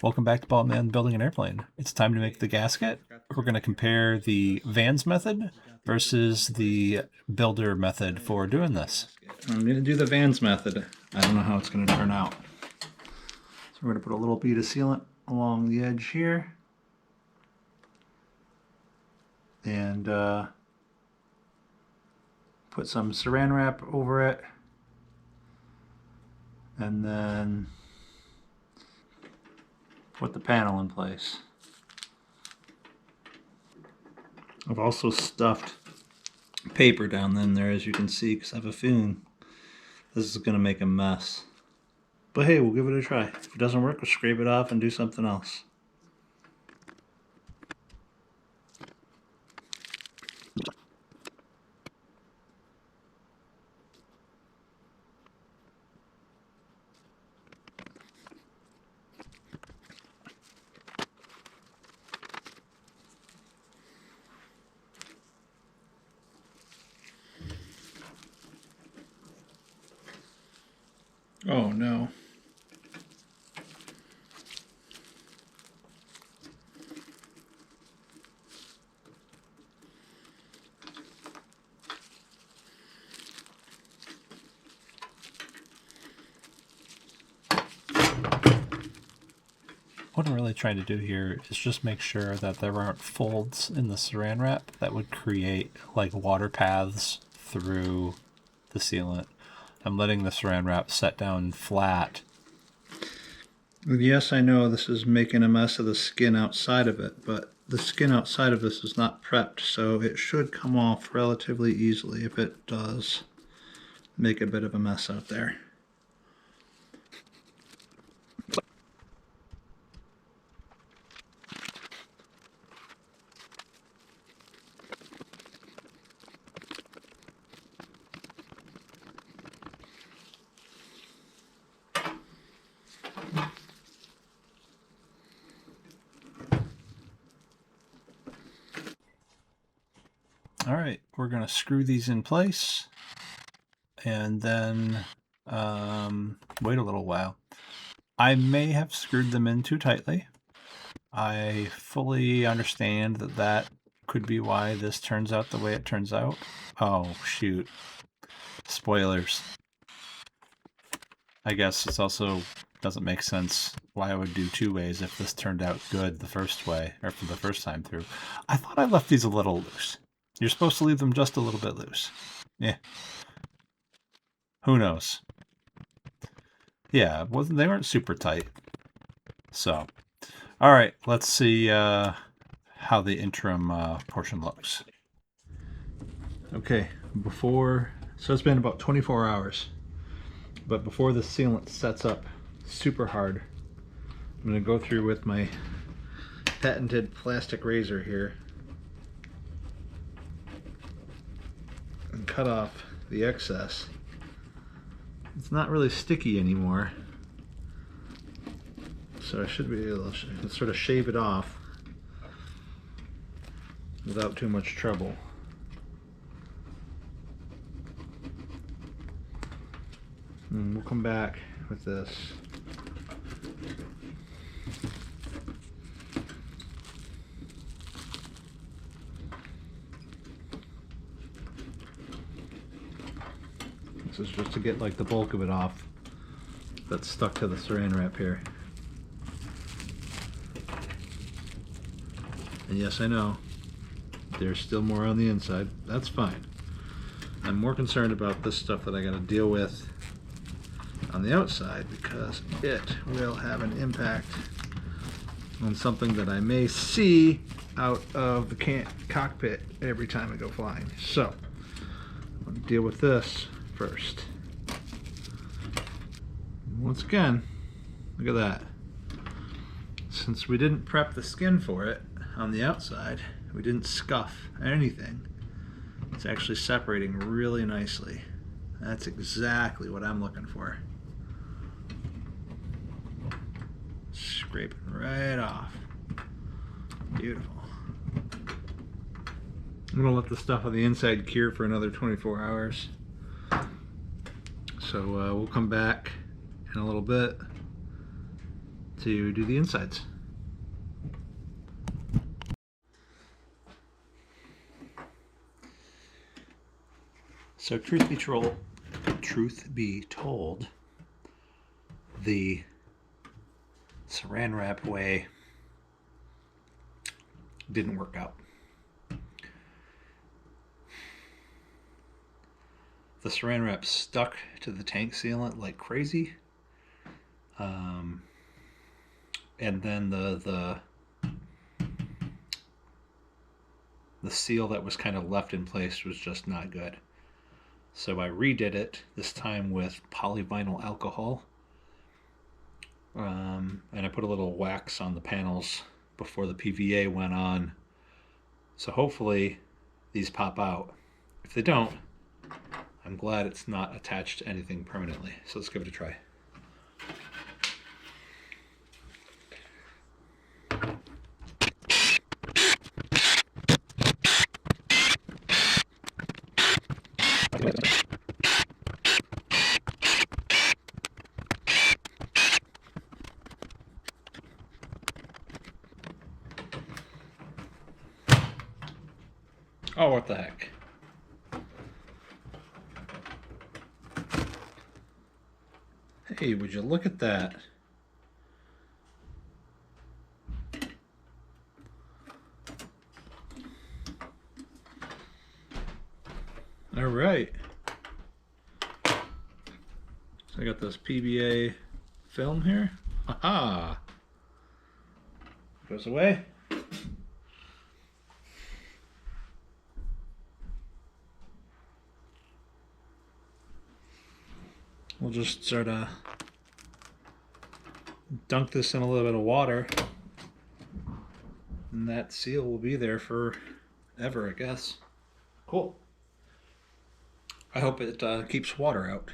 Welcome back to Ballman Building an Airplane. It's time to make the gasket. We're going to compare the Vans method versus the builder method for doing this. I'm going to do the Vans method. I don't know how it's going to turn out. So we're going to put a little bead of sealant along the edge here. And put some saran wrap over it. And then put the panel in place. I've also stuffed paper down in there, as you can see, because I have a feeling this is going to make a mess. But hey, we'll give it a try. If it doesn't work, we'll scrape it off and do something else. Oh no. What I'm really trying to do here is just make sure that there aren't folds in the saran wrap that would create like water paths through the sealant. I'm letting the saran wrap set down flat. Yes, I know this is making a mess of the skin outside of it, but the skin outside of this is not prepped, so it should come off relatively easily. If it does, make a bit of a mess out there. All right, we're going to screw these in place and then wait a little while. I may have screwed them in too tightly. I fully understand that that could be why this turns out the way it turns out. Oh, shoot. Spoilers. I guess it's also doesn't make sense why I would do two ways if this turned out good the first way, or for the first time through. I thought I left these a little loose. You're supposed to leave them just a little bit loose. Yeah. Who knows? Yeah, they weren't super tight. So, all right, let's see how the interim portion looks. Okay, so it's been about 24 hours, but before the sealant sets up super hard, I'm going to go through with my patented plastic razor here and cut off the excess. It's not really sticky anymore, so I should be able to sort of shave it off without too much trouble. And we'll come back with this. This is just to get like the bulk of it off that's stuck to the saran wrap here. And yes, I know there's still more on the inside. That's fine. I'm more concerned about this stuff that I got to deal with on the outside because it will have an impact on something that I may see out of the cockpit every time I go flying. So I'm going to deal with this first. Once again, look at that. Since we didn't prep the skin for it on the outside, we didn't scuff anything, it's actually separating really nicely. That's exactly what I'm looking for. Scraping right off. Beautiful. I'm going to let the stuff on the inside cure for another 24 hours. So we'll come back in a little bit to do the insides. So truth be told, the saran wrap way didn't work out. The saran wrap stuck to the tank sealant like crazy, and then the seal that was kind of left in place was just not good. So I redid it, this time with polyvinyl alcohol, and I put a little wax on the panels before the PVA went on. So hopefully these pop out. If they don't, I'm glad it's not attached to anything permanently. So let's give it a try. Oh, what the heck. Hey, would you look at that? All right. So I got this PVA film here. Aha! Goes away. We'll just sort of dunk this in a little bit of water, and that seal will be there forever, I guess. Cool. I hope it keeps water out.